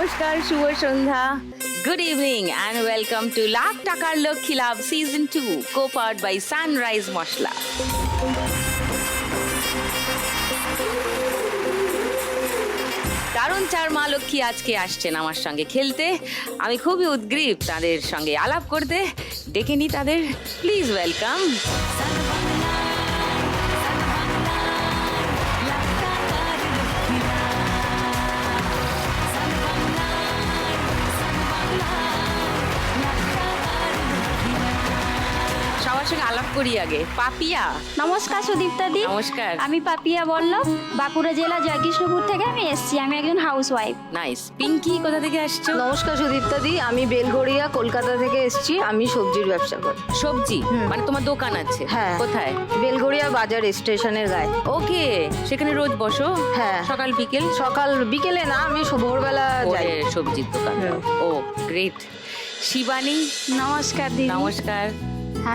নমস্কার, শুভ সন্ধ্যা, good evening and welcome to lakh টাকার Lakshmi Labh season 2 co-powered by Sunrise masala. দারুণ চার মা লক্ষ্মী আজকে আসছেন আমার সঙ্গে খেলতে। আমি খুবই উদ্গ্রীব তাদের সঙ্গে আলাপ করতে। ডেকে নি তাদের, প্লিজ ওয়েলকাম। সবার সঙ্গে আলাপ করি আগে। পাপিয়া, নমস্কার সুদীপ্তা দি। নমস্কার। আমি পাপিয়া বল্লভ, বাঁকুড়া জেলা জয়কৃষ্ণপুর থেকে আমি এসেছি। আমি একজন হাউস ওয়াইফ। নাইস। পিঙ্কি, কোথা থেকে আসছো? নমস্কার সুদীপ্তা দি, আমি বেলঘড়িয়া কলকাতা থেকে এসেছি। আমি সবজির ব্যবসা করি। সবজি মানে তোমার দোকান আছে? হ্যাঁ। কোথায়? বেলঘড়িয়া বাজার স্টেশনের গায়ে। ওকে, সেখানে রোজ বসো? হ্যাঁ। সকাল বিকেল? সকাল বিকেলে না, আমি ভোরবেলা যাই। ভোরে সবজির দোকান। ও গ্রেট। শিবানী, নমস্কার দিদি। নমস্কার।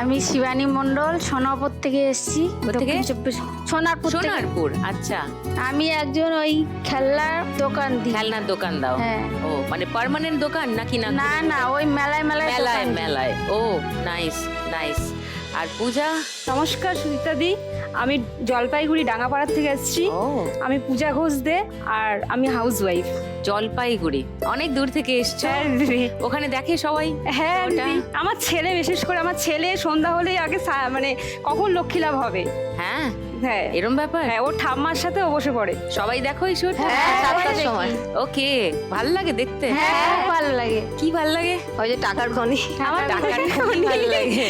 আমি শিবানী মণ্ডল, সোনারপুর থেকে এসেছি। কোথেকে? সোনারপুর থেকে। সোনারপুর, আচ্ছা। আমি একজন ওই খেলনার দোকান দিই। খেলনার দোকান দাও? হ্যাঁ। ও মানে পার্মানেন্ট দোকান নাকি? না না না, ওই মেলায় মেলায় মেলায় দোকান দিই। মেলায়। ও নাইস নাইস। আর পূজা? নমস্কার সুদীপ্তা দি, আমি জলপাইগুড়ি ডাঙ্গাপাড়া থেকে এসেছি। ও আমি পূজা ঘোষ দে, আর আমি হাউস ওয়াইফ। জলপাইগুড়ি, অনেক দূর থেকে এসছো? ওখানে দেখে সবাই? হ্যাঁ ওটা? দিদি, আমার ছেলে, বিশেষ করে আমার ছেলে সন্ধ্যা হলেই আগে মানে কখন লক্ষ্মী লাভ হবে। হ্যাঁ, হ্যাঁ এরম ব্যাপার? হ্যাঁ, ওর ঠাম্মার সাথে ও বসে পড়ে। সবাই দেখো এই শোটা? হ্যাঁ, সবাই 7টার দেখি। সময়। ওকে, ভাল লাগে দেখতে? হ্যাঁ, খুব ভালো লাগে। কি ভাল লাগে? ওই যে টাকার খনি, আমার টাকার খনি ভাল লাগে?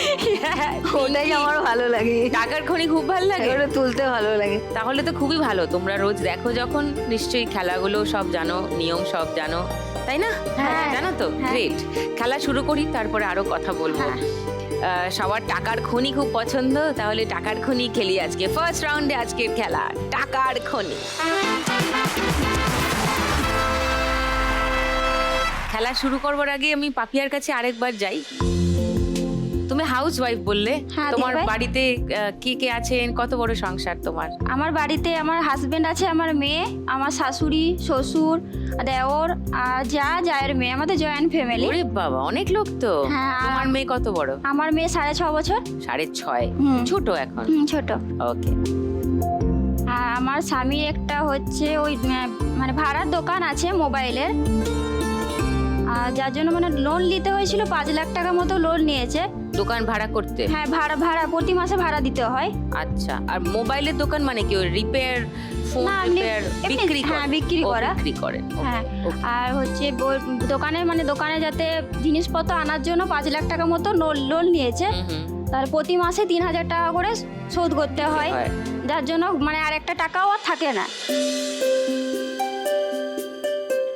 ওটাই আমার ভালো লাগে। টাকার খনি খুব ভাল লাগে? ওটা তুলতে ভালো লাগে। তাহলে তো খুবই ভালো, তোমরা রোজ দেখো যখন, নিশ্চয়ই খেলাগুলো সব জানো, নিয়ম সব জানো, তাই না? হ্যাঁ। জানো তো? হ্যাঁ। গ্রেট। খেলা শুরু করি, তারপরে আরো কথা বলবো। সবার টাকার খনি খুব পছন্দ, তাহলে টাকার খনি খেলি আজকে। ফার্স্ট রাউন্ডে আজকের খেলা টাকার খনি। খেলা শুরু করবার আগে আমি পাপিয়ার কাছে আরেকবার যাই। তুমি হাউস ওয়াইফ বললে, হ্যাঁ, তোমার দিদিভাই। বাড়িতে কে কে আছেন? কত বড় সংসার তোমার? আমার বাড়িতে আমার হাজবেন্ড আছে, আমার মেয়ে, আমার শাশুড়ি, শ্বশুর, দেওর আর জায়ের মেয়ে। আমাদের জয়েন্ট ফ্যামিলি। ওরে বাবা, অনেক লোক তো। হ্যাঁ। তোমার মেয়ে কত বড়? আমার মেয়ে 6.5 বছর। 6.5? হুম। ছোট এখন? ছোট। ওকে। আর আমার স্বামীর একটা হচ্ছে ওই মানে ভাড়ার দোকান আছে মোবাইলের, আর যার জন্য মানে লোন নিতে হয়েছিল। 5 লাখ টাকা মতো লোন নিয়েছে। দোকান ভাড়া করতে? হ্যাঁ, ভাড়া প্রতি মাসে ভাড়া দিতে হয়। আচ্ছা। আর মোবাইলের দোকান মানে কি, ওই রিপেয়ার, ফোন না, এমনি- রিপেয়ার এমনি- বিক্রি করে? হ্যাঁ, বিক্রি ও, করা। বিক্রি করেন। হ্যাঁ। আর হচ্ছে দোকানে মানে দোকানে যাতে জিনিসপত্র আনার জন্য 5 লাখ টাকা মতো লোন নিয়েছে। তার প্রতি মাসে 3,000 টাকা করে শোধ করতে হয়, যার জন্য মানে আর একটা টাকাও আর থাকে না।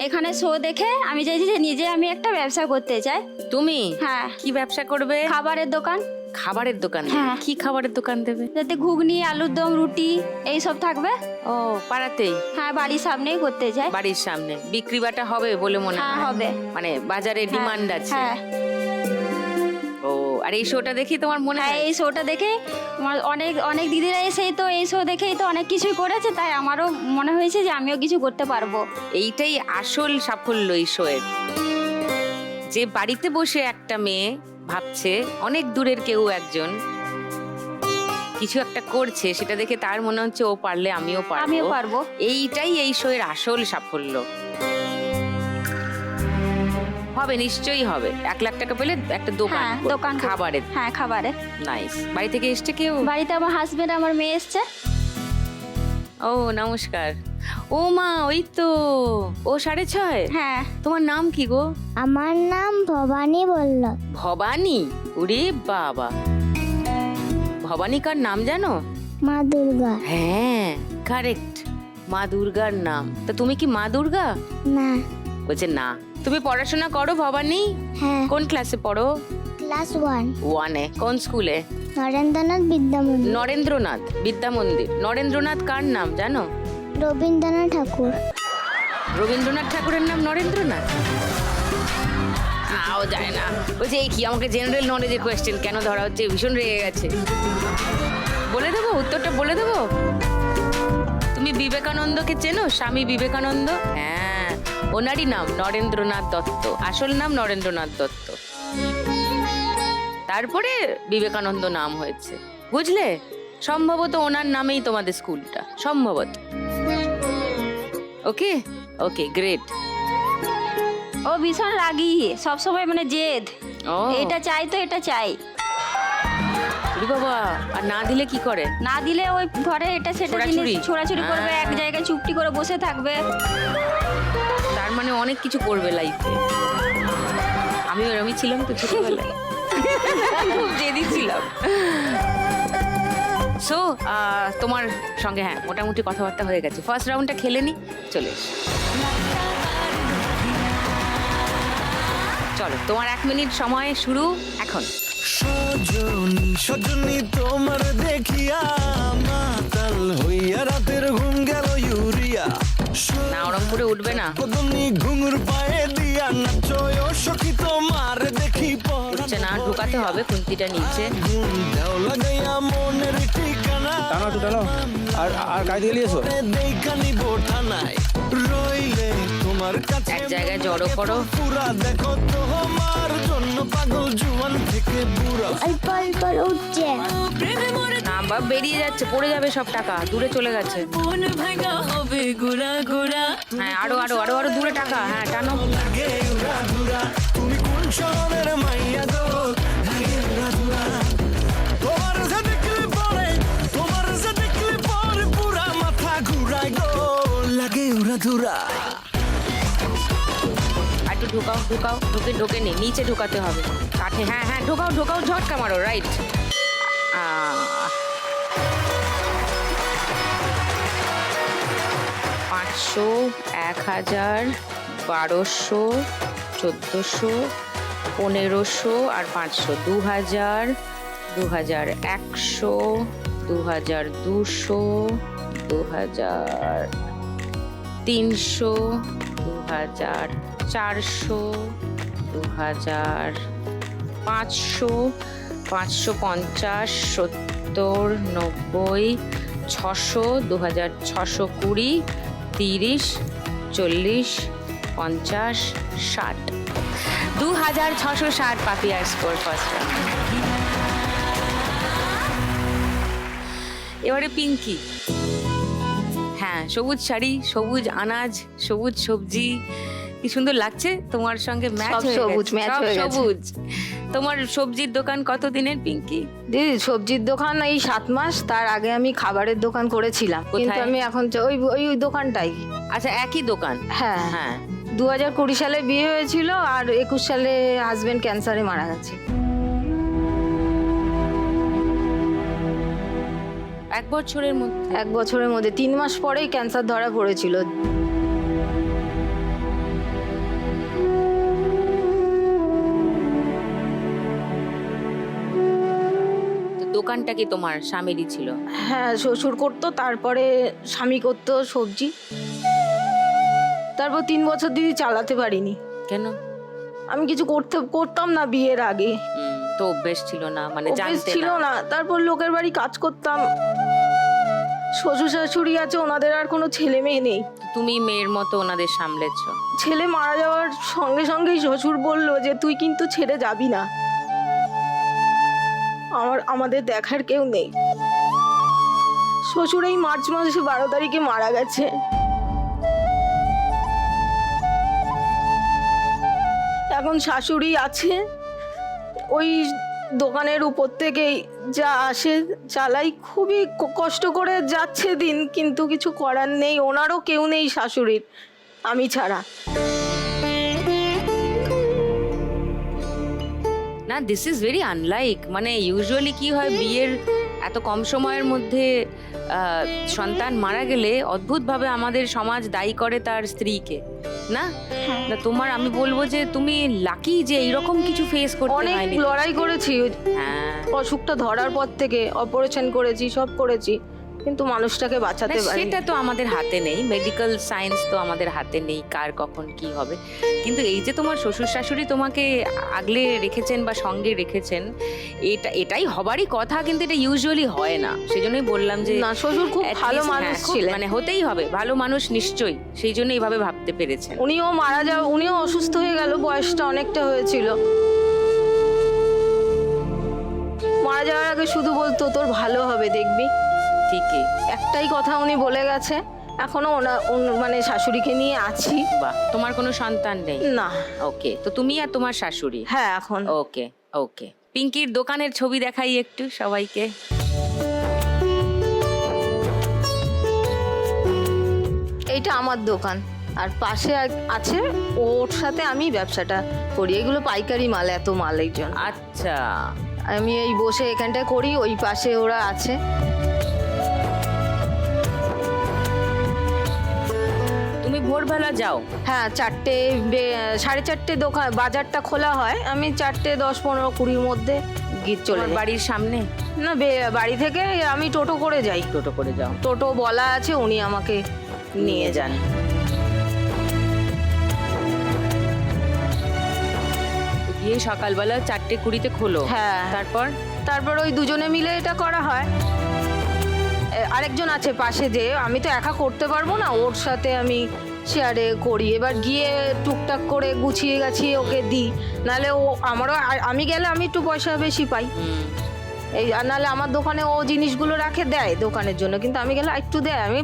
এখানে শো দেখে আমি চাইছি যে নিজে আমি একটা ব্যবসা করতে চাই। তুমি হ্যাঁ, কি ব্যবসা করবে? খাবারের দোকান। খাবারের দোকান? হ্যাঁ। কি খাবারের দোকান দেবে? যাতে ঘুগনি, আলুর দম, রুটি এই সব থাকবে। ও, পাড়াতেই? হ্যাঁ, বাড়ির সামনেই করতে চাই। বাড়ির সামনে বিক্রি বাটা হবে বলে মনে হ্যাঁ, হয়? হবে। মানে বাজারে ডিমান্ড আছে? হ্যাঁ। ও, আর এই শোটা দেখি তোমার মনে হ্যাঁ, হয়? এই শোটা দেখে আমার অনেক অনেক দিদিরা এসেই তো এই শো দেখেই তো অনেক কিছুই করেছে, তাই আমারও মনে হয়েছে যে আমিও কিছু করতে পারবো। এইটাই আসল সাফল্য এই শোয়ের, যে বাড়িতে বসে একটা মেয়ে ভাবছে অনেক দূরের কেউ একজন কিছু একটা করছে, সেটা দেখে তার মনে হচ্ছে ও পারলে আমিও পারবো। এইটাই এই শোয়ের আসল সাফল্য। হবে, নিশ্চয়ই হবে। 1 লাখ টাকা পেলে একটা দোকান হ্যাঁ, করবে, দোকান করবো। খাবারের। হ্যাঁ, খাবারে। নাইস। বাড়ি থেকে এসছে কেউ? বাড়িতে আমার হাজবেন্ড, আমার মেয়ে এসছে। ও নমস্কার। ও মা, ওই তো ও 6.5? হ্যাঁ। তোমার নাম কি গো? আমার নাম ভবানী বল্লভ। ভবানী? ওরে বাবা, ভবানী কার নাম জানো? মা দুর্গা। হ্যাঁ, কারেক্ট, মা দুর্গার নাম। তা তুমি কি মা দুর্গা? না। বলছে না। তুমি পড়াশোনা করো ভবানী? হ্যাঁ, কোন ক্লাসে পড়ো? ক্লাস 1, 1-এ। কোন স্কুলে? নরেন্দ্রনাথ বিদ্যামন্দির। নরেন্দ্রনাথ বিদ্যা মন্দির। নরেন্দ্রনাথ কার নাম জানো? রবীন্দ্রনাথ ঠাকুর। রবীন্দ্রনাথ ঠাকুরের নাম নরেন্দ্রনাথ? ও জানে না। বলছে এই কি, আমাকে জেনারেল নলেজের কোয়েশ্চেন কেন ধরা হচ্ছে? ভীষণ রেগে গেছে। বলে দেবো উত্তরটা, বলে দেবো। তুমি বিবেকানন্দকে চেনো? স্বামী বিবেকানন্দ, হ্যাঁ, ওনারই নাম নরেন্দ্রনাথ দত্ত, আসল নাম নরেন্দ্রনাথ দত্ত, তারপরে বিবেকানন্দ নাম হয়েছে, বুঝলে? সম্ভবত ওনার নামেই তোমাদের স্কুলটা, সম্ভবত। ওকে ওকে, গ্রেট। ও ভীষণ রাগী, সবসময় মানে জেদ, ও এটা চাই তো এটা চাই, ওরে বাবা, আর না দিলে কি করে? না দিলে ওই ঘরে এটা সেটা ছোড়াছুড়ি? জিনিস ছোড়াছুড়ি করবে, এক হ্যাঁ। জায়গায় চুপটি করে বসে থাকবে। তার মানে অনেক কিছু করবে লাইফে। আমি ওরমই ছিলাম তো ছোটবেলায়, খুব জেদি ছিলাম। সো তোমার সঙ্গে হ্যাঁ মোটামুটি কথাবার্তা হয়ে গেছে, ফার্স্ট রাউন্ডটা খেলে নি, চলে এসো। চলো, তোমার 1 মিনিট সময় শুরু এখন। সজনী সজনী তোমার দেখিয়া মাতাল হইয়া রাতের ঘুম গেল ইউরিয়া। না, ওরম করে উঠবে না। কদমনি ঘুঙুর পায়ে দিয়া নাচয় সখী তোমার দেখি উঠছে না, ঢুকাতে হবে খুন্তিটা নিচে। ঘুম দাও লাগাইয়া মনের ঠিকানা টানো একটু টানো, আর গায়ে দিয়ে এসো। দেখানি বোঠা নাই রইলে তোমার কাছে এক জায়গায় জড়ো করো। পুরা দেখো তোমার জন্য পাগল জুয়ান থেকে বুড়া। অল্প অল্প উঠছে। না বা বেরিয়ে যাচ্ছে, পড়ে যাবে সব টাকা, দূরে চলে গেছে। হ্যাঁ, আরো আরো আরো আরো দূরে টাকা, হ্যাঁ টানো। লাগে উড়া ধুরা তুমি কোন শহরের মাইয়া গো, লাগে উড়া ধুরা তোমার যে দেখলে পরে, তোমার যে দেখলে পরে পুরা মাথা ঘুরায় গো, লাগে উড়া ধুরা। আর একটু ঢুকাও ঢুকাও, ঢুকে নি, নিচে ঢুকাতে হবে কাঠে। হ্যাঁ হ্যাঁ, ঢুকাও ঢুকাও, ঝটকা মারো, রাইট। 500, 1000, 1200, 1400, 1500 আর 500, 2000, 2100, 2200, 2300, 2400, 2500, 550, 70, 90, 600, 2620, 30, 40, 50, 60, 2660 পাপিয়ার স্কোর ফার্স্ট রাউন্ড। এবারে পিঙ্কি। হ্যাঁ, সবুজ শাড়ি, সবুজ আনাজ, সবুজ সবজি, কি সুন্দর লাগছে তোমার সঙ্গে ম্যাচ সব হয়ে সবুজ, গেছে, match সব হয়ে গেছে। সবুজ। তোমার সবজির দোকান কতদিনের পিঙ্কি? দিদি সবজির দোকান এই 7 মাস, তার আগে আমি খাবারের দোকান করেছিলাম, কিন্তু কোথায়? আমি এখন ওই ওই ওই দোকানটাই। আচ্ছা, একই দোকান? হ্যাঁ হ্যাঁ। 2020 সালে বিয়ে হয়েছিল আর 21 সালে হাজবেন্ড ক্যান্সারে মারা গেছে। 1 বছরের মধ্যে? 1 বছরের মধ্যে 3 মাস পরেই ক্যান্সার ধরা পড়েছিল। তো দোকানটা কি তোমার স্বামীরই ছিল? হ্যাঁ, শ্বশুর করতো, তারপরে স্বামী করতো সবজি। তারপর 3 বছর দিদি চালাতে পারিনি। কেন? আমি কিছু করতাম না বিয়ের আগে, তো অভ্যেস ছিল না, মানে অভ্যেস জানতে ছিল না। না। তারপর লোকের বাড়ি কাজ করতাম, শ্বশুর শাশুড়ি আছে, ওনাদের আর কোনো ছেলে মেয়ে নেই। তুমি মেয়ের মতো ওনাদের সামলেছো। ছেলে মারা যাওয়ার সঙ্গে সঙ্গেই শ্বশুর বলল যে তুই কিন্তু ছেড়ে যাবি না, আমাদের দেখার কেউ নেই। শ্বশুর এই মার্চ মাসে 12 তারিখে মারা গেছে। এখন শাশুড়ি আছে, ওই দোকানের উপর থেকেই যা আসে চালাই, খুবই কষ্ট করে যাচ্ছে দিন, কিন্তু কিছু করার নেই, ওনারও কেউ নেই শাশুড়ির, আমি ছাড়া। না, দিস ইজ ভেরি আনলাইক। মানে ইউজুয়ালি কি হয়, বিয়ের এত কম সময়ের মধ্যে সন্তান মারা গেলে অদ্ভুতভাবে আমাদের সমাজ দায়ী করে তার স্ত্রীকে, না? না, তোমার আমি বলবো যে তুমি লাকি যে এইরকম কিছু ফেস করতে অনেক হয়নি। লড়াই করেছি, হ্যাঁ, অসুখটা ধরার পর থেকে অপারেশন করেছি, সব করেছি, কিন্তু মানুষটাকে না, বাঁচাতে পারি। সেটা তো আমাদের হাতে নেই, মেডিকেল সায়েন্স তো আমাদের হাতে নেই কার কখন কি হবে। কিন্তু এই যে তোমার শ্বশুর শাশুড়ি তোমাকে আগলে রেখেছেন বা সঙ্গে রেখেছেন, এটাই হবারই কথা, কিন্তু এটা ইউজুয়ালি হয় না। সেজন্যই বললাম যে না, শ্বশুর খুব at ভালো least, মানুষ খুব ছিলেন। মানে হতেই হবে, ভালো মানুষ নিশ্চয়ই, সেই জন্য এইভাবে ভাবতে পেরেছেন। উনিও অসুস্থ হয়ে গেল, বয়সটা অনেকটা হয়েছিল। মারা যাওয়ার আগে শুধু বলতো তোর ভালো হবে দেখবি, ঠিকই। একটাই কথা উনি বলে গেছে। এখনো মানে শাশুড়িকে নিয়ে আছি। বাহ, তোমার কোনো সন্তান নেই? না। ওকে, তো তুমি আর তোমার শাশুড়ি? হ্যাঁ, এখন ওকে ওকে। পিঙ্কির দোকানের ছবি দেখাই একটু সবাইকে। এইটা আমার দোকান, আর পাশে আছে, ওর সাথে আমি ব্যবসাটা করি। এগুলো পাইকারি মাল, এত মাল এই জন্য। আচ্ছা, আমি এই বসে এখানটায় করি, ওই পাশে ওরা আছে। তুমি ভোরবেলা যাও? হ্যাঁ, 4:30 দোকান বাজারটা খোলা হয়। আমি 4:10, 15, 20 মধ্যে গিয়ে চলে তোমার যাই। বাড়ির সামনে? না, বাড়ি থেকে আমি টোটো করে যাই। টোটো করে যাও? টোটো বলা আছে, উনি আমাকে নিয়ে যান। গিয়ে সকালবেলা 4:20 খোলো? হ্যাঁ। তারপর ওই দুজনে মিলে এটা করা হয়। আরেকজন আছে পাশে, যে আমি তো একা করতে পারবো না, ওর সাথে আমি শেয়ারে করি। এবার গিয়ে টুকটাক করে গুছিয়ে গাছিয়ে ওকে দিই, নাহলে আমি গেলে আমি একটু পয়সা বেশি পাই। আর নাহলে আমার দোকানে ও জিনিসগুলো রাখে, দেয় দোকানের জন্য, কিন্তু আমি গেলে একটু দেয়। আমি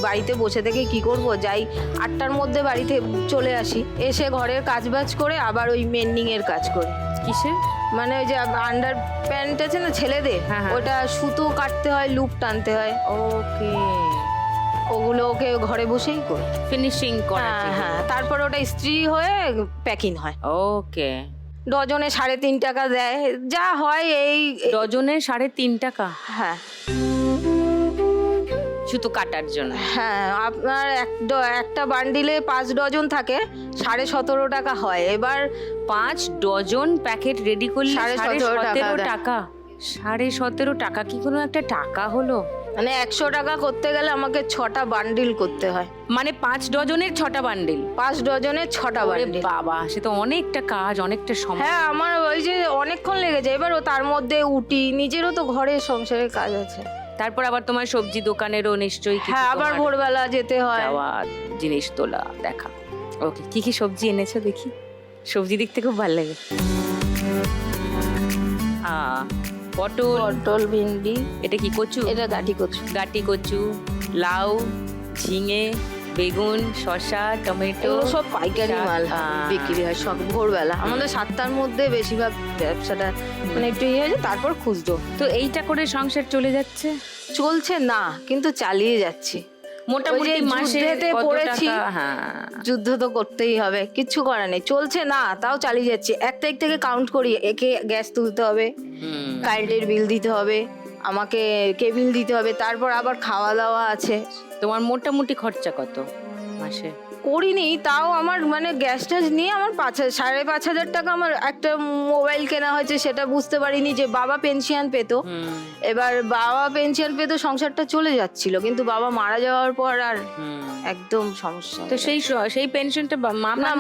বাড়িতে বসে থেকে কি করব, যাই 8টার মধ্যে বাড়িতে চলে আসি, এসে ঘরের কাজ বাজ করে আবার ওই মেন্ডিং এর কাজ করি। কিসে? মানে ওই যে আন্ডার প্যান্ট আছে না ছেলেদের, হ্যাঁ, হ্যাঁ। ওটা সুতো কাটতে হয়, লুপ টানতে হয়, ওকে, ওগুলো ওকে ঘরে বসেই করি। ফিনিশিং করা? হ্যাঁ হ্যাঁ, তারপর ওটা ইস্ত্রি হয়ে প্যাকিং হয়। ওকে। ডজনে 3.5 টাকা দেয়, যা হয় এই। ডজনে 3.5 টাকা? হ্যাঁ সুতো কাটার জন্য? হ্যাঁ, আপনার একটা বান্ডিলে 5 ডজন থাকে, 17.5 টাকা হয়। এবার 5 ডজন প্যাকেট রেডি করলে 17.5 টাকা? 17.5 টাকা কি কোনো একটা টাকা হলো? মানে 100 টাকা করতে গেলে আমাকে 6টা বান্ডিল করতে হয়। মানে 5 ডজনের 6টা বান্ডিল? 5 ডজনের 6টা ওরে বান্ডিল। বাবা, সে তো অনেকটা কাজ, অনেকটা সময়। হ্যাঁ, আমার ওই যে অনেকক্ষণ লেগে যায়। এবার তার মধ্যে উঠি, নিজেরও তো ঘরে সংসারের কাজ আছে। তারপর আবার তোমার সবজি দোকানেরও নিশ্চয়ই কিছু হ্যাঁ, আবার তোমার ভোরবেলা যেতে হয়। যাওয়া, জিনিস তোলা, দেখা। ওকে, কি কি সবজি এনেছো দেখি? সবজি দেখতে খুব ভালো লাগে। পটল, ভিন্ডি। এটা কি কচু? এটা গাঠি কচু। গাটি কচু, লাউ, ঝিঙে, বেগুন, শসা, টমেটো, এগুলো সব পাইকারি মাল বিক্রি হয় সব ভোরবেলা। আমাদের 7টার মধ্যে বেশিরভাগ ব্যবসাটা মানে একটু ইয়ে হয়েছে, তারপর খুঁজতো। তো এইটা করে সংসার চলে যাচ্ছে? চলছে না, কিন্তু চালিয়ে যাচ্ছি। মোটামুটি ওই যে মাসে যুদ্ধেতে কত পড়েছি। টাকা? হ্যাঁ, যুদ্ধ তো করতেই হবে, কিচ্ছু করার নেই। চলছে না, তাও চালিয়ে যাচ্ছি। 1 তারিখ থেকে কাউন্ট করি, একে গ্যাস তুলতে হবে, কারেন্টের বিল দিতে হবে, আমাকে কেবিল দিতে হবে, তারপর আবার খাওয়া দাওয়া আছে। তোমার মোটামুটি খরচা কত মাসে? করিনি, তাও আমার মানে গ্যাস ট্যাস নিয়ে আমার 5,500 টাকা। আমার একটা মোবাইল কেনা হয়েছে, সেটা বুঝতে পারিনি যে বাবা পেনশন পেতো। এবার বাবা পেনশন পেতো, সংসারটা চলে যাচ্ছিল, কিন্তু বাবা মারা যাওয়ার পর আর একদম সমস্যা। তো সেই পেনশনটা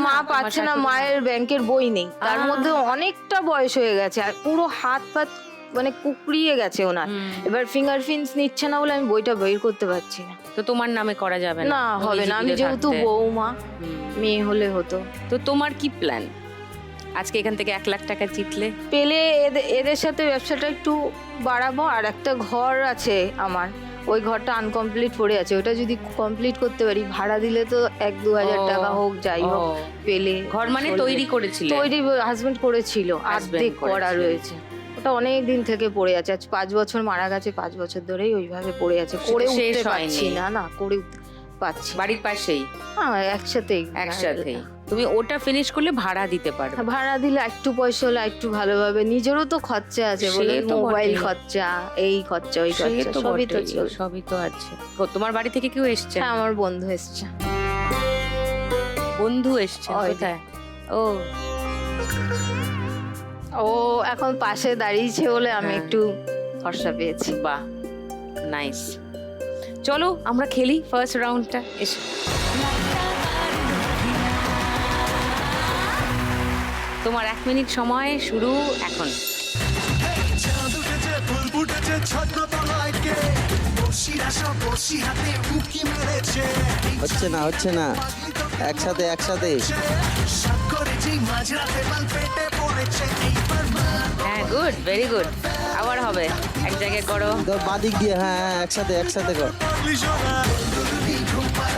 মা পাচ্ছে না, মায়ের ব্যাংকের বই নেই, তার মধ্যে অনেকটা বয়স হয়ে গেছে, আর পুরো হাত পাত মানে কুকড়িয়ে গেছে ওনার। এবার ফিঙ্গারপ্রিন্টস নিচ্ছে না বলে আমি বইটা বের করতে পারছি না। তো তোমার নামে করা যাবে না? না, হবে না, আমি যেহেতু বউমা, মেয়ে হলে হতো। তো তোমার কি প্ল্যান? আজকে এখান থেকে 1 লাখ টাকা জিতলে পেলে এদের সাথে ব্যবসাটা একটু বাড়াবো। আর একটা ঘর আছে আমার, ওই ঘরটা আনকমপ্লিট পড়ে আছে, ওটা যদি কমপ্লিট করতে পারি, ভাড়া দিলে তো 1-2 হাজার টাকা হোক, যাই হোক, পেলে ঘর মানে তৈরি করেছিলে? তৈরি হাজবেন্ড করেছিল, অর্ধেক করা রয়েছে। ওটা অনেক দিন থেকে পড়ে আছে, আজ 5 বছর, মারা গেছে 5 বছর ধরেই ওইভাবে পড়ে আছে, করে উঠতে পারছি না, করে পাচ্ছি। বাড়ির পাশেই? হ্যাঁ, একসাথেই। তুমি ওটা ফিনিশ করলে ভাড়া দিতে পারবে? ভাড়া দিলে একটু পয়সা হলে একটু ভালোভাবে, নিজেরও তো খরচা আছে, বলে মোবাইল খরচা, এই খরচা, ওই খরচা, সবই তো আছে। তোমার বাড়ি থেকে কেউ এসছে? হ্যাঁ, আমার বন্ধু এসছে। বন্ধু এসছে? কোথায়? ও এখন পাশে দাঁড়িয়েছে বলে আমি একটু ভরসা পেয়েছি। বাহ, নাইস। চলো আমরা খেলি ফার্স্ট রাউন্ডটা, এসো। তোমার 1 মিনিট সময় শুরু এখন। চাঁদ উঠেছে ফুল ফুটেছে ছদ্ম তলায় কে বসিরা সব বসি হাতে উকি মেরেছে হচ্ছে না একসাথে সাত করেছি মাঝরাতে মাল পেটে পড়েছে এইবার হ্যাঁ, গুড, ভেরি গুড। আবার হবে, এক জায়গায় করো। তোর বাদিক দিয়ে, হ্যাঁ একসাথে কর।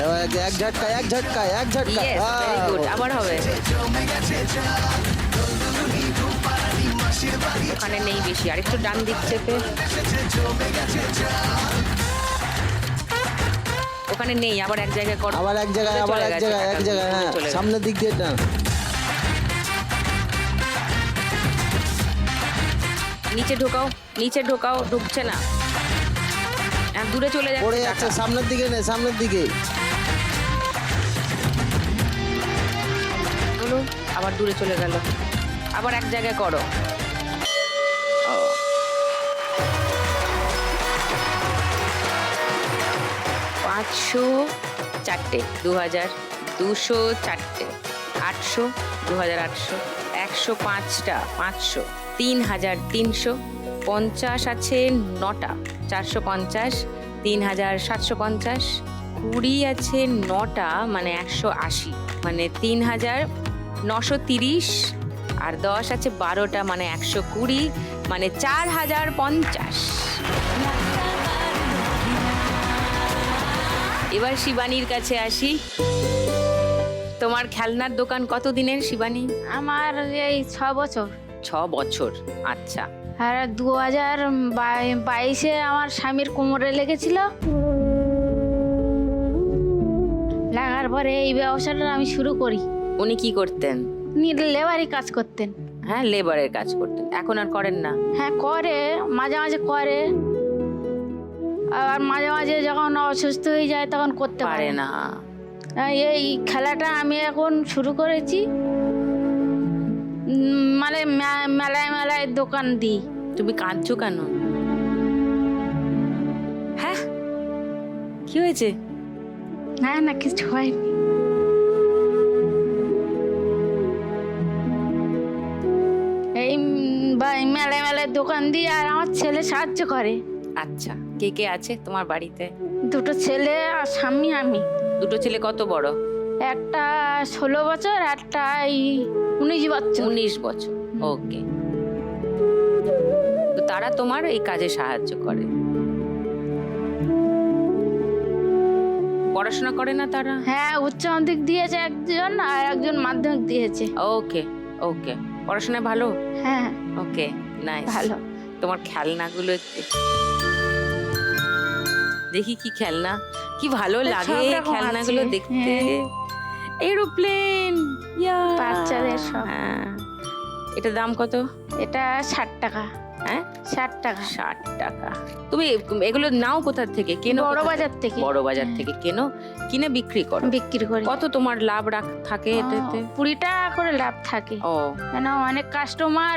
এবার এক ঝটকায় ইয়েস, ভেরি গুড। আবার হবে। ওখানে নেই বেশি, আরেকটু ডান দিক চেপে। ওখানে নেই, আবার এক জায়গায় করো। আবার এক জায়গায় হ্যাঁ চলে গেছে। সামনের দিক দিয়ে টান। নিচে ঢোকাও, ঢুকছে না। হ্যাঁ, দূরে চলে পড়ে যাচ্ছে যাচ্ছে, টাকা। সামনের দিকে হলো, আবার দূরে চলে গেল। আবার এক জায়গায় করো। ও। 500 চারটে, 2000, 200 চারটে, 800, 2800, 105টা, 500, 3300, 50 আছে 9টা, 450, 3750, 20 আছে 9টা, মানে 180, মানে 3930, আর 10 আছে 12টা, মানে 120, মানে 4050। এবার শিবানীর কাছে আসি। তোমার খেলনার দোকান কত দিনের, শিবানী? আমার এই 6 বছর। 6 বছর, আচ্ছা। আর 2022-এ আমার স্বামীর কোমরে লেগেছিল, লাগার পরে এই ব্যবসাটা আমি শুরু করি। উনি কি করতেন? উনি লেবারি কাজ করতেন। হ্যাঁ, লেবারের কাজ করতেন, এখন আর করেন না? হ্যাঁ করে, মাঝে মাঝে করে, আর মাঝে মাঝে যখন অসুস্থ হয়ে যায় তখন করতে পারে না। এই খেলাটা আমি এখন শুরু করেছি, মানে মেলায় দোকান দিই। তুমি কাঁদছো কেন? হ্যাঁ, কি হয়েছে? না কিছু হয়নি। এই মেলায় দোকান দিই, আর আমার ছেলে সাহায্য করে। আচ্ছা, কে কে আছে তোমার বাড়িতে? 2টো ছেলে আর স্বামী, আমি। 2টো ছেলে কত বড়? একটা 16 বছর, একটা 19 বছর। 19 বছর, ওকে। তো তারা তোমার এই কাজে সাহায্য করে। পড়াশোনা করে না তারা? হ্যাঁ, উচ্চ মাধ্যমিক দিয়েছে একজন, আর একজন মাধ্যমিক দিয়েছে। ওকে, পড়াশোনায় ভালো? হ্যাঁ, ওকে, নাইস। ভালো। তোমার খেলনাগুলো দেখি, কি খেলনা, কি ভালো লাগে সব রকম খেলনাগুলো আছে, দেখতে। হ্যাঁ। এরোপ্লেন, বাচ্চাদের সব। হ্যাঁ। এটার দাম কত? এটা 60 টাকা। হ্যাঁ, 60 টাকা। 60 টাকা। তুমি এগুলো নাও কোথা থেকে? কেনো বড় কোথা বাজার থেকে। বড় বাজার থেকে কেনো, কিনে বিক্রি করো? বিক্রি করি। কত তোমার লাভ থাকে এটাতে? 20 টাকা করে লাভ থাকে। ও, কেন অনেক কাস্টমার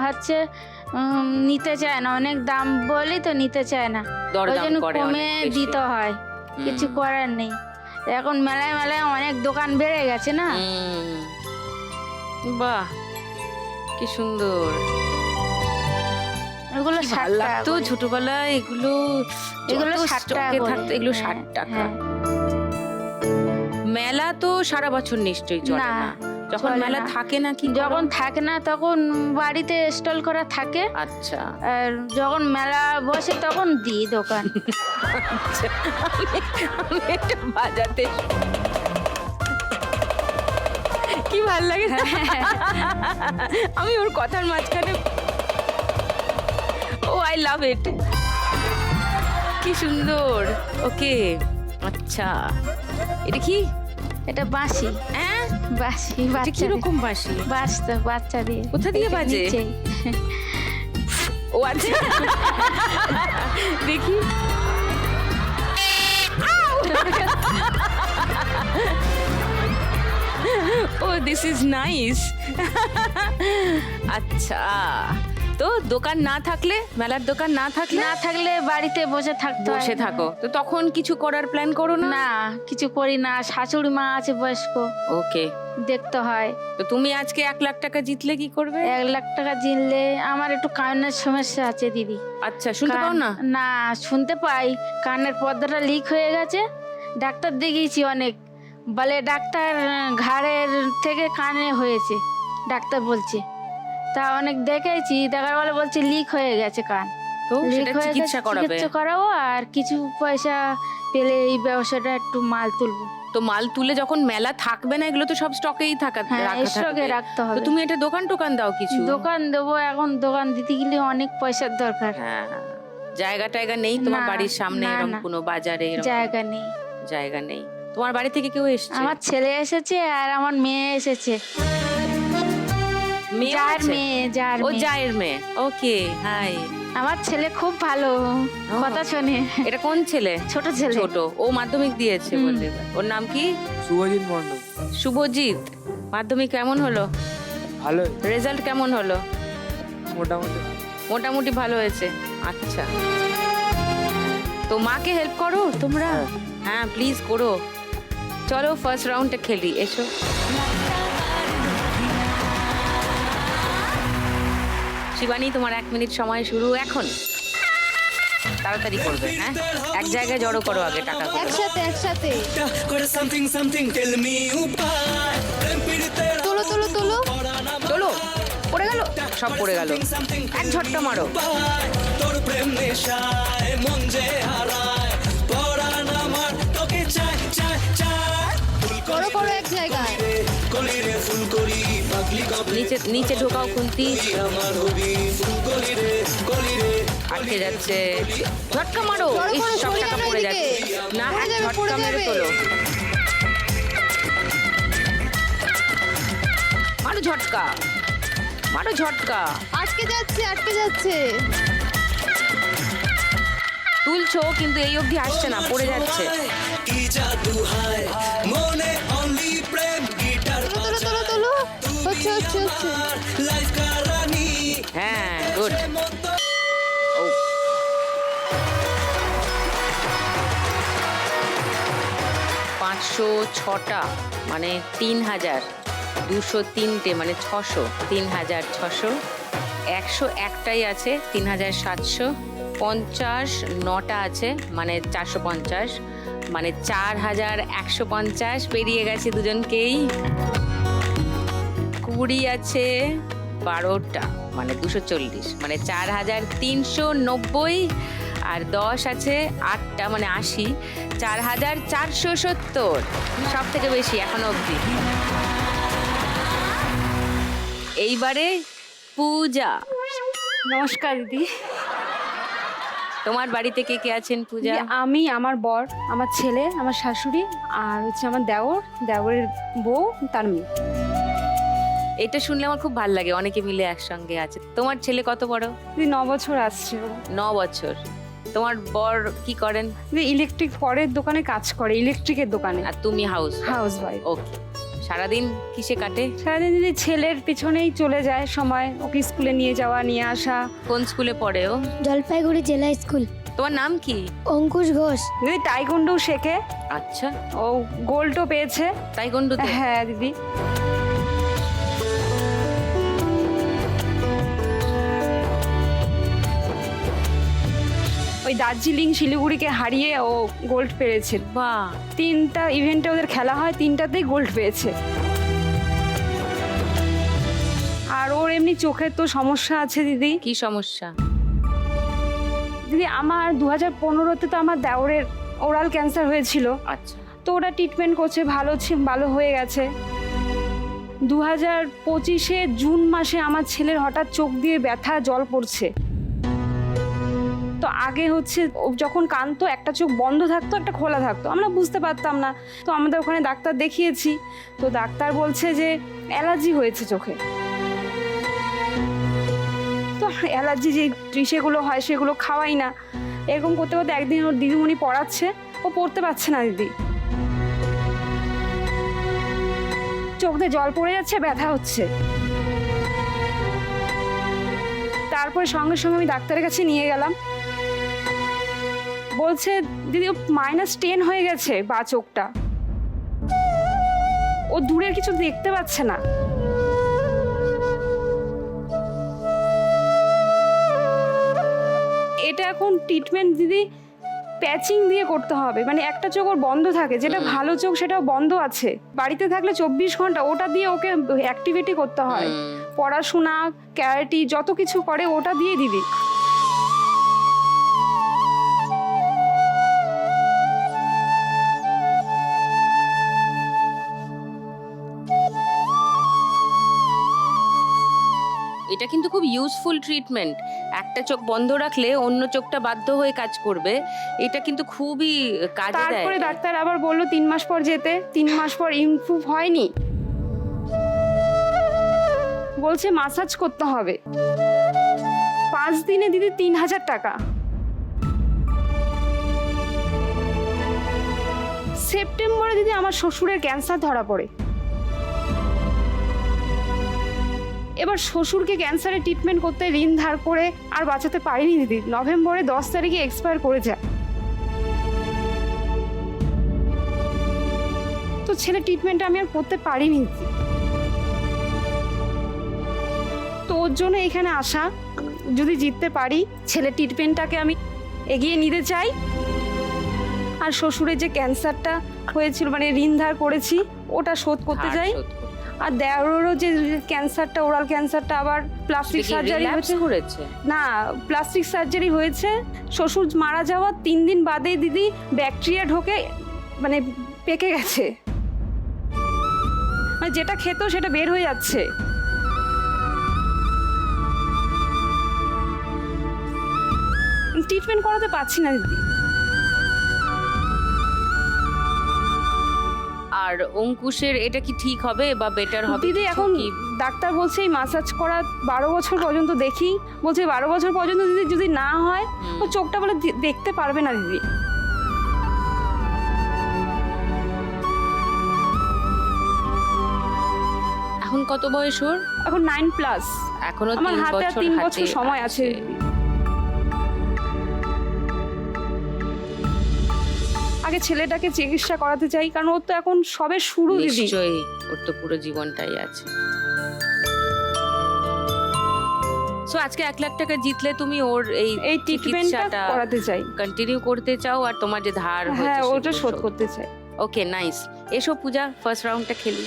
হচ্ছে নিতে চায় না, অনেক দাম বলি তো নিতে চায় না, ওই দরদাম জন্য করে কমে অনেক বেশি। দিতে হয়, কিছু করার নেই। এখন মেলায় অনেক দোকান বেড়ে গেছে না। বাহ, কি সুন্দর। এগুলো কি 60 ভালো টাকা লাগতো করে। ছোটবেলায় এগুলো। এগুলো যত 60 টাকা স্টকে করে। থাকতো এগুলো হ্যাঁ, 60 টাকা। হ্যাঁ। মেলা তো সারা বছর নিশ্চয়ই চলে না, না? যখন চলে মেলা না। থাকে না, কি যখন থাকে না তখন বাড়িতে স্টল করা থাকে, আচ্ছা। আর যখন মেলা বসে তখন দিই দোকান। আমি এটা বাজাতে কি ভাল লাগে। আমি ওর কথার মাঝখানে, ও আই লাভ ইট, কি সুন্দর। ওকে, আচ্ছা। এটা কি? এটা বাঁশি। হ্যাঁ, বাঁশি, এটা বাচ্চা কিরকম বাঁশি? বাঁচতো বাচ্চা দিয়ে। কোথা দিয়ে এই যে বাজে? নিচেই। ও আচ্ছা, দেখি। ও, দিস ইজ নাইস। আচ্ছা, তো দোকান না থাকলে, মেলার দোকান না থাকলে না থাকলে বাড়িতে বসে থাকতে হয়। বসে থাকো, তো তখন কিছু করার প্ল্যান করো না? না, কিছু করি না। শাশুড়ি মা আছে বয়স্ক, ওকে, দেখতে হয়। তো তুমি আজকে 1 লাখ টাকা জিতলে কি করবে? 1 লাখ টাকা জিনলে আমার একটু কানের সমস্যা আছে দিদি। আচ্ছা, শুনতে পাও না? না, শুনতে পাই, কানের পর্দাটা লিক হয়ে গেছে। ডাক্তার দেখিয়েছি অনেক, বলে ডাক্তার ঘাড়ের থেকে কানে হয়েছে, ডাক্তার বলছে। তা অনেক দেখেছি, দেখার বলে বলছে লিক হয়ে গেছে কান। তো লিক সেটা হয়ে চিকিৎসা গেছে, করাবে। চিকিৎসা করাবো, আর কিছু পয়সা পেলে এই ব্যবসাটা একটু মাল তুলবো। তো মাল তুলে যখন মেলা থাকবে না, এগুলো তো সব স্টকেই রাখা হ্যাঁ, স্টকে থাকবে। রাখতে তো হবে। তুমি একটা দোকান দাও কিছু। দোকান দেবো, এখন দোকান দিতে গেলে অনেক পয়সার দরকার। হ্যাঁ, জায়গা নেই তোমার না, বাড়ির সামনে? না, এরকম না। কোনো বাজারে এরকম জায়গা নেই। জায়গা নেই? তোমার বাড়ি থেকে কেউ এসেছে? আমার ছেলে এসেছে আর আমার মেয়ে এসেছে। মেয়েও যার আছে? মেয়ে, যার ও মেয়ে। জায়ের মেয়ে। ওকে, হাই। আমার ছেলে খুব ভালো, কথা শোনে। এটা কোন ছেলে? ছোট ছেলে। ছোট, ও মাধ্যমিক দিয়েছে বললে। ওর নাম কি? শুভজিৎ মন্ডল। শুভজিৎ। মাধ্যমিক কেমন হলো? ভালো, রেজাল্ট কেমন হলো? মোটামুটি। মোটামুটি ভালো হয়েছে। আচ্ছা, তো মাকে হেল্প করো তোমরা? হ্যাঁ, প্লিজ করো। চলো ফার্স্ট রাউন্ডটা খেলি, এসো। শিবানী, তোমার 1 মিনিট সময় শুরু এখন। তাড়াতাড়ি করবে, হ্যাঁ? এক জায়গায় জড়ো করো আগে টাকাগুলো। একসাথে একসাথে করে সামথিং সামথিং টেল মি উপায় প্রেম পীড়িতের তোলো তোলো তোলো। চলো, পড়ে গেল, সব পড়ে গেল। এক ঝটকা মারো। তোর প্রেম নেশায় মন যে হারায় পরাণ আমার তোকে চাই চাই চাই ফুল করো করো এক জায়গায়। কলি রে ফুল করি পাগলি কবলি নিচে নিচে ঢোকাও খুন্তি। আমার হবি ফুল কলি রে আটকে যাচ্ছে। ঝটকা মারো। ইস, সব টাকা পড়ে যাচ্ছে। না, এক ঝটকা মেরে তোলো। মারো ঝটকা, মারো ঝটকা। আটকে যাচ্ছে, আটকে যাচ্ছে। তুলছো কিন্তু এই অবধি আসছে না, পড়ে যাচ্ছে। কি জাদু হায় মনে অনলি প্রেম গিটার তোলো তোলো তোলো। হচ্ছে হচ্ছে হচ্ছে। লাইফ কারানি হ্যাঁ, গুড। 506টা মানে 3000, 203টে মানে 600, 3600, 101টাই আছে 3750, 9টা আছে মানে 450, মানে 4150 পেরিয়ে গেছে দুজনকেই। 20 আছে 12টা মানে 240, মানে 4390, আর 10 আছে 8টা মানে 80, 4470, সব থেকে বেশি এখনো অবধি। এইবারে পূজা। নমস্কার দিদি। তোমার বাড়িতে কে কে আছেন পূজা? দিদি, আমি, আমার বর, আমার ছেলে, আমার শাশুড়ি, আর হচ্ছে আমার দেওরের বউ, তার মেয়ে। এটা শুনলে আমার খুব ভালো লাগে, অনেকে মিলে একসঙ্গে আছে। তোমার ছেলে কত বড়? দিদি 9 বছর আসছে ও। 9 বছর। তোমার বর কি করেন? দিদি ইলেকট্রিক পরের দোকানে কাজ করে, ইলেকট্রিকের দোকানে। আর তুমি হাউস হাউসওয়াইফ। ওকে। সারাদিন কিসে কাটে? সারাদিন দিদি ছেলের পিছনেই চলে যায় সময়, ওকে স্কুলে নিয়ে যাওয়া নিয়ে আসা। কোন স্কুলে পড়ে ও? জলপাইগুড়ি জেলা স্কুল। তোমার নাম কি? অঙ্কুশ ঘোষ। দিদি টাইকোন্ডো শেখে, আচ্ছা, ও গোল্ডও পেয়েছে। তাই গন্ডুতে? হ্যাঁ দিদি। ওই দার্জিলিং শিলিগুড়িকে হারিয়ে ও গোল্ড পেয়েছে। বাহ, 3টা ইভেন্টে ওদের খেলা হয়, 3টাতেই গোল্ড পেয়েছে। আর ওর এমনি চোখের তো সমস্যা আছে দিদি। কি সমস্যা? দিদি আমার 2015-তে তো আমার দেওরের ওরাল ক্যান্সার হয়েছিল, আচ্ছা, তো ওরা ট্রিটমেন্ট করছে, ভালো হয়ে গেছে। 2025-এ জুন মাসে আমার ছেলের হঠাৎ চোখ দিয়ে ব্যথা জল পড়ছে। তো আগে হচ্ছে ও যখন কাঁদতো একটা চোখ বন্ধ থাকতো, একটা খোলা থাকতো, আমরা বুঝতে পারতাম না। তো আমাদের ওখানে ডাক্তার দেখিয়েছি, তো ডাক্তার বলছে যে অ্যালার্জি হয়েছে চোখে। তো অ্যালার্জি যে সেগুলো হয় সেগুলো খাওয়াই না। এরকম করতে করতে একদিন ওর দিদিমণি পড়াচ্ছে, ও পড়তে পারছে না দিদি, চোখ দিয়ে জল পড়ে যাচ্ছে, ব্যথা হচ্ছে। তারপরে সঙ্গে সঙ্গে আমি ডাক্তারের কাছে নিয়ে গেলাম। বলছে দিদি -10 হয়ে গেছে বা চোখটা, ও দূরের কিছু দেখতে পাচ্ছে না। এটা এখন ট্রিটমেন্ট দিদি প্যাচিং দিয়ে করতে হবে, মানে একটা চোখ ওর বন্ধ থাকে, যেটা ভালো চোখ সেটাও বন্ধ আছে। বাড়িতে থাকলে 24 ঘন্টা ওটা দিয়ে ওকে অ্যাক্টিভিটি করতে হয়, পড়াশোনা ক্যারাটি যত কিছু করে ওটা দিয়ে দিদি। এটা কিন্তু খুব ইউজফুল ট্রিটমেন্ট। একটা চোখ বন্ধ রাখলে অন্য চোখটা বাধ্য হয়ে কাজ করবে, এটা কিন্তু খুবই কাজে দেয়। তারপরে ডাক্তার আবার বললো 3 মাস পর যেতে, 3 মাস পর ইমপ্রুভ হয়নি, বলছে মাসাজ করতে হবে। 5 দিনে দিদি 3000 টাকা। সেপ্টেম্বরে দিদি আমার শ্বশুরের ক্যান্সার ধরা পড়ে। এবার শ্বশুরকে ক্যান্সারের ট্রিটমেন্ট করতে ঋণ ধার করে আর বাঁচাতে পারিনি দিদি। নভেম্বরে 10 তারিখে এক্সপায়ার করে যায়। তো ছেলে ট্রিটমেন্ট আমি আর করতে পারিনি দিদি। তো ওর জন্য এখানে আসা, যদি জিততে পারি ছেলে ট্রিটমেন্টটাকে আমি এগিয়ে নিতে চাই। আর শ্বশুরের যে ক্যান্সারটা হয়েছিল, মানে ঋণ ধার করেছি, ওটা শোধ করতে চাই। আর দেওরেরও যে ক্যান্সারটা, ওরাল ক্যান্সারটা আবার প্লাস্টিক সার্জারি হয়েছে না, প্লাস্টিক সার্জারি হয়েছে। শ্বশুর মারা যাওয়ার 3 দিন বাদে দিদি ব্যাকটেরিয়া ঢোকে, মানে পেকে গেছে, মানে যেটা খেত সেটা বের হয়ে যাচ্ছে। ট্রিটমেন্ট করাতে পারছি না দিদি। আর অঙ্কুশের এটা কি ঠিক হবে বা বেটার হবে দিদি এখন ডাক্তার বলছে এই মাসাজ করা 12 বছর পর্যন্ত দেখি, বলছে 12 বছর পর্যন্ত দিদি যদি না হয় ও চোখটা বলে দেখতে পারবে না দিদি। এখন কত বয়স ওর? এখন 9+। এখনো আমার 3 হাতে আর বছর 3 বছর সময় আছে। আগে ছেলেটাকে চিকিৎসা করাতে চাই, কারণ ওর তো এখন সবে শুরু দিদি। নিশ্চয়ই, ওর তো পুরো জীবনটাই আছে। সো আজকে 1 লাখ টাকা জিতলে তুমি ওর এই ট্রিটমেন্টটা করাতে চাই, কন্টিনিউ করতে চাও, আর তোমার যে ধার হ্যাঁ ওটা শোধ করতে চাই। ওকে, নাইস। এসো পূজা, ফার্স্ট রাউন্ডটা খেলি।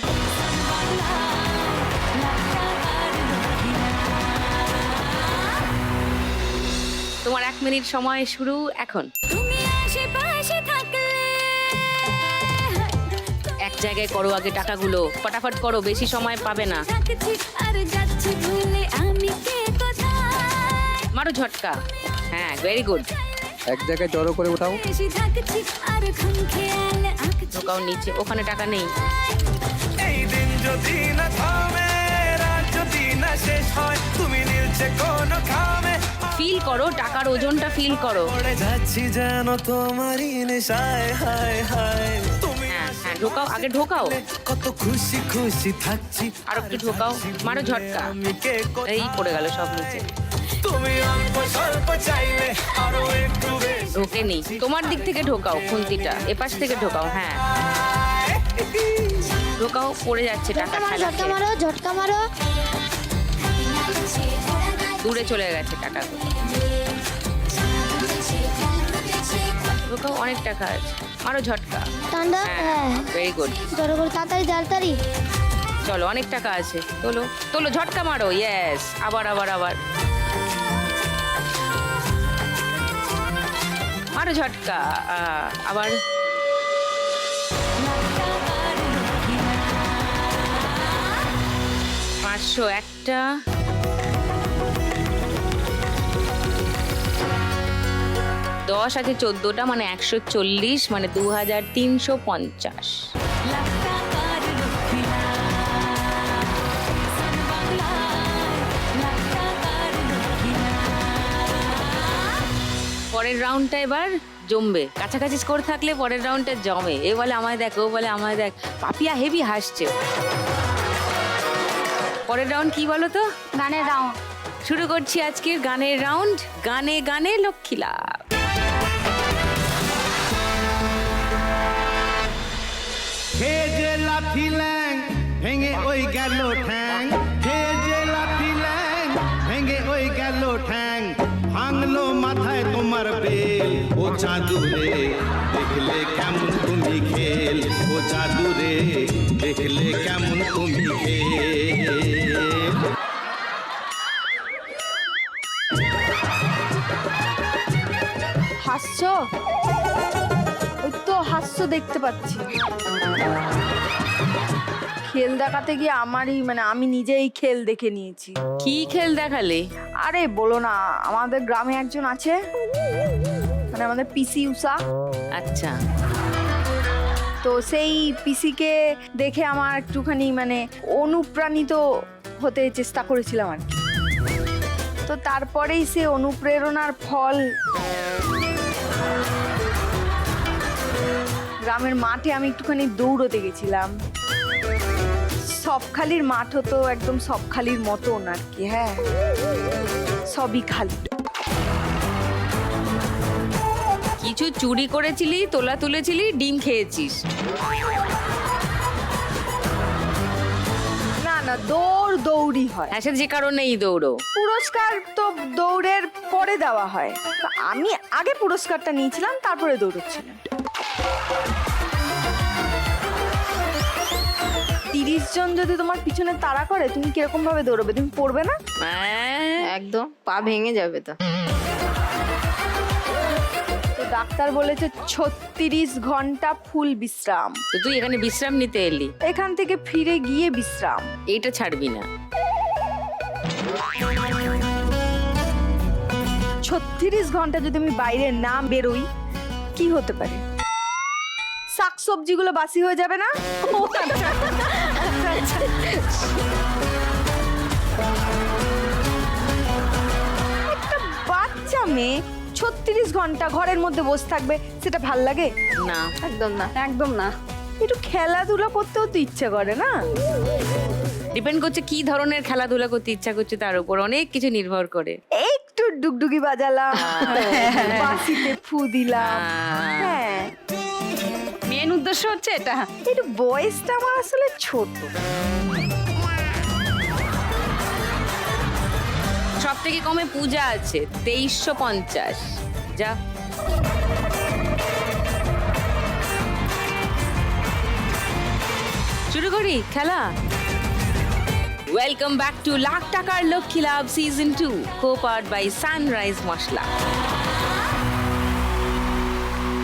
তোমার 1 মিনিট সময় শুরু এখন। এক জায়গায় করো আগে টাকাগুলো, ফটাফট করো, বেশি সময় পাবে না। মারো ঝটকা। হ্যাঁ, ভেরি গুড। এক জায়গায় জড়ো করে উঠাও, ঢোকাও নিচে, ওখানে টাকা নেই। এই দিন যদি না থামে, রাত যদি না শেষ হয়, তুমি নীলছে কোন খামে, ফিল করো, টাকার ওজনটা ফিল করো। পড়ে যাচ্ছি যেন তোমারই নেশায়, হায় হায়। তুমি হ্যাঁ হ্যাঁ, ঢোকাও, আগে ঢোকাও। কত খুশি খুশি থাকছি, আর একটু ঢোকাও, মারো ঝটকা। আমি কে কোথায়? এই পড়ে গেল সব নিচে। তুমি অল্প স্বল্প চাইলে আরো একটু বেশি। ঢোকেনি, তোমার দিক থেকে ঢোকাও, খুন্তিটা এপাশ থেকে ঢোকাও। হ্যাঁ, ঢোকাও, পড়ে যাচ্ছে টাকা। ঝটকা মারো ঝটকা মারো। দূরে চলে গেছে টাকা। ঢোকাও, অনেক টাকা আছে, মারো ঝটকা। ঠান্ডা। হ্যাঁ, হ্যাঁ ভেরি গুড। জড়ো করে তাড়াতাড়ি তাড়াতাড়ি। চলো, অনেক টাকা আছে, তোলো তোলো, ঝটকা মারো। ইয়েস, আবার আবার আবার মারো ঝটকা। আবার পাঁচশো একটা, 10 আছে 14টা, মানে 140, মানে 2350। পরের রাউন্ডটা এবার জমবে, কাছাকাছি স্কোর থাকলে পরের রাউন্ডটা জমে। এ বলে আমায় দেখ, ও বলে আমায় দেখ। পাপিয়া হেভি হাসছে। পরের রাউন্ড কি বলো তো? গানের রাউন্ড। শুরু করছি আজকের গানের রাউন্ড, গানে গানে লক্ষ্মী লাভ। খেয়ে যে লাঠি ল্যাং ভেঙে ওই গেল ঠ্যাং, খেয়ে যে লাঠি ল্যাং ভেঙে ওই গেল ঠ্যাং, ভাঙলো মাথায় তোমার বেল, ও জাদু রে দেখলে কেমন তুমি খেল, ও জাদু রে দেখলে কেমন তুমি খেল। হাস্য, ওই তো হাস্য দেখতে পাচ্ছি। খেল দেখাতে গিয়ে আমি নিজেই খেল দেখে নিয়েছি। কি খেল দেখালে? আরে বলো না, আমাদের গ্রামে একজন আছে, আমাদের পিসি উষা। আচ্ছা, তো সেই পিসিকে দেখে আমার একটুখানি অনুপ্রাণিত হতে চেষ্টা করেছিলাম আর কি। তো তারপরেই সে অনুপ্রেরণার ফল গ্রামের মাঠে আমি একটুখানি দৌড়তে গেছিলাম। সবখালির মাঠ হতো একদম সবখালির মতন আর কি। হ্যাঁ, সবই খালি। কিছু চুরি করেছিলি, তোলা তুলেছিলি, ডিম খেয়েছিস? না না, দৌড়ি হয়। হ্যাঁ, সে যে কারণেই দৌড়ো। পুরস্কার তো দৌড়ের পরে দেওয়া হয়, তো আমি আগে পুরস্কারটা নিয়েছিলাম, তারপরে দৌড়চ্ছিলাম। 30 জন যদি তোমার পিছনে তাড়া করে, তুমি কিরকম ভাবে দৌড়বে? তুমি পড়বে না? একদম পা ভেঙে যাবে তো। তো ডাক্তার বলেছে 36 ঘন্টা ফুল বিশ্রাম। তো তুই এখানে বিশ্রাম নিতে এলি, এখান থেকে ফিরে গিয়ে বিশ্রাম। এইটা ছাড়বি না। 36 ঘন্টা যদি আমি বাইরে না বেরোই, কি হতে পারে? শাকসবজিগুলো বাসি হয়ে যাবে না? একটা বাচ্চা মেয়ে 36 ঘন্টা ঘরের মধ্যে বসে থাকবে, সেটা ভাল লাগে? না, একদম না। একদম না। একটু খেলাধুলা করতেও তো ইচ্ছে করে না? ডিপেন্ড করছে কি ধরনের খেলাধুলা করতে ইচ্ছা করছে, তার উপর অনেক কিছু নির্ভর করে। একটু ডুগডুগি বাজালাম, বাসিতে ফু দিলাম। হ্যাঁ, মেন উদ্দেশ্য হচ্ছে এটা। একটু বয়সটা আমার আসলে ছোট। সব থেকে কমে পূজা আছে 2350। যা, শুরু করি খেলা। ওয়েলকাম ব্যাক টু লাখ টাকার Lakshmi Labh season 2, co-powered by Sunrise মশলা।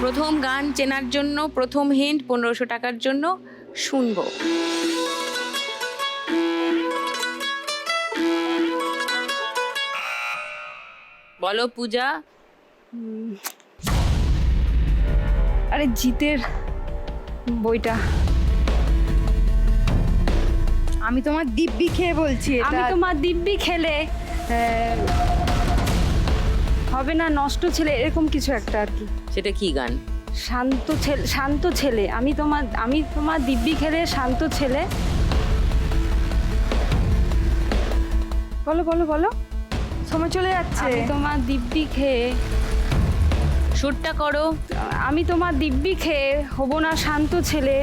প্রথম গান চেনার জন্য প্রথম হিন্ট 1500 টাকার জন্য শুনবো। বলো পূজা। আরে জিতের বইটা। আমি তোমার দিব্যি খেয়ে বলছি, আমি তোমার দিব্যি খেলে হবে না, নষ্ট ছেলে, এরকম কিছু একটা আর কি। সেটা কি গান? শান্ত ছেলে। আমি তোমার দিব্যি খেলে শান্ত ছেলে। বলো বলো বলো, সময় চলে যাচ্ছে। আমি তোমার দিব্যি খেয়ে, সুরটা করো। আমি তোমার দিব্যি খেয়ে হব না শান্ত ছেলে।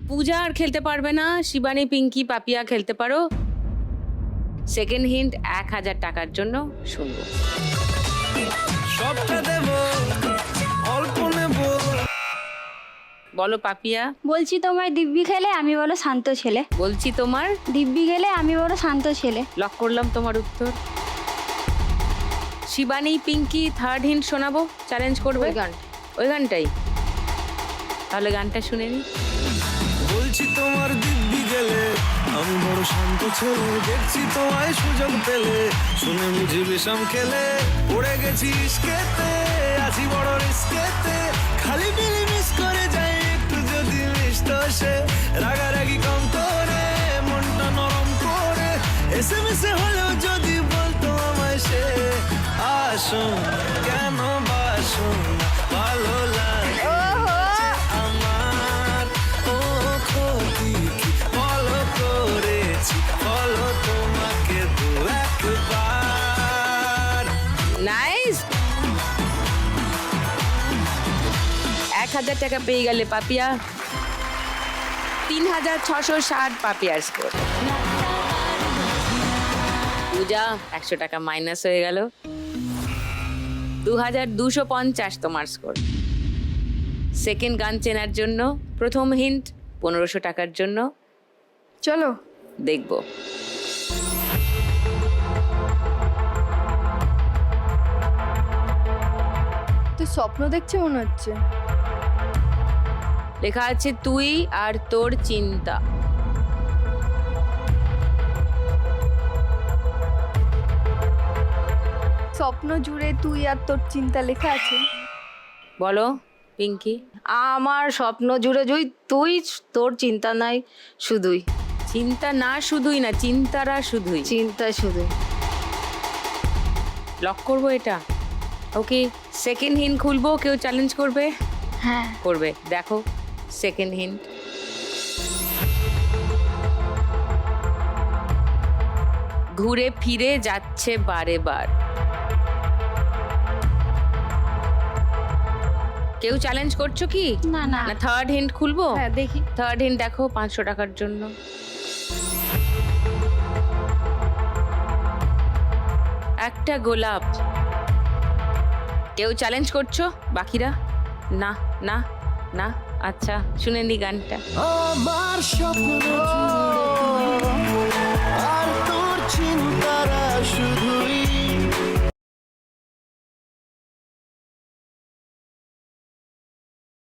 পূজা আর খেলতে পারবে না, শিবানী, পিঙ্কি, পাপিয়া খেলতে পারো। সেকেন্ড হিন্ট 1000 টাকার জন্য শুনবো। সবটা দেব, অল্প নেব। বলো পাপিয়া। বলছি তোমার দিব্যি খেলে, আমি বলো শান্ত ছেলে। বলছি তোমার দিব্যি খেলে, আমি বলো শান্ত ছেলে। লক করলাম তোমার উত্তর। শিবানী, পিঙ্কি থার্ড হিন্ট শোনাবো, চ্যালেঞ্জ করবে। ওই গানটাই তাহলে গানটা শুনে নি। বলছি তোমার দিব্যি গেলে, আমি বড় শান্ত ছেলে, দেখছি তোমায় সুযোগ পেলে, শুনে বুঝি বিষম খেলে, পড়ে গেছি ইস্কেতে, আছি বড় রিস্কেতে, খালি বিলি মিস করে যাই একটু যদি মিষ্ট সে, রাগারাগি কম করে মনটা নরম করে, এসএমএসে হলেও যদি বলতো আমায় সে, আসুন কেন বাসুন ভালো লাগে আমার। 1000 টাকা পেয়ে গেলে পাপিয়া। 3660 পাপিয়ার স্কোর। পূজা 100 টাকা মাইনাস হয়ে গেল। 2250 তোমার স্কোর। সেকেন্ড গান চেনার জন্য প্রথম হিন্ট 1500 টাকার জন্য চলো দেখবো। তুই স্বপ্ন দেখছে মনে হচ্ছে। লেখা আছে তুই আর তোর চিন্তা। স্বপ্ন জুড়ে তুই আর তোর চিন্তা লেখা আছে। বলো পিঙ্কি। আমার স্বপ্ন জুড়ে তুই, তোর চিন্তা নাই শুধুই, চিন্তা না শুধুই না, চিন্তারা শুধুই। চিন্তা শুধুই। লক করবো এটা। ওকে, সেকেন্ড হিন্ট খুলবো, কেউ চ্যালেঞ্জ করবে? হ্যাঁ করবে। দেখো সেকেন্ড হিন্ট। ঘুরে ফিরে যাচ্ছে বারে বার। কেউ চ্যালেঞ্জ করছো কি? না না না থার্ড হিন্ট খুলবো? হ্যাঁ দেখি। থার্ড হিন্ট দেখো 500 টাকার জন্য। একটা গোলাপ। কেউ চ্যালেঞ্জ করছো? বাকিরা? না না না। আচ্ছা শুনে নি গানটা। আমার স্বপ্ন জুড়ে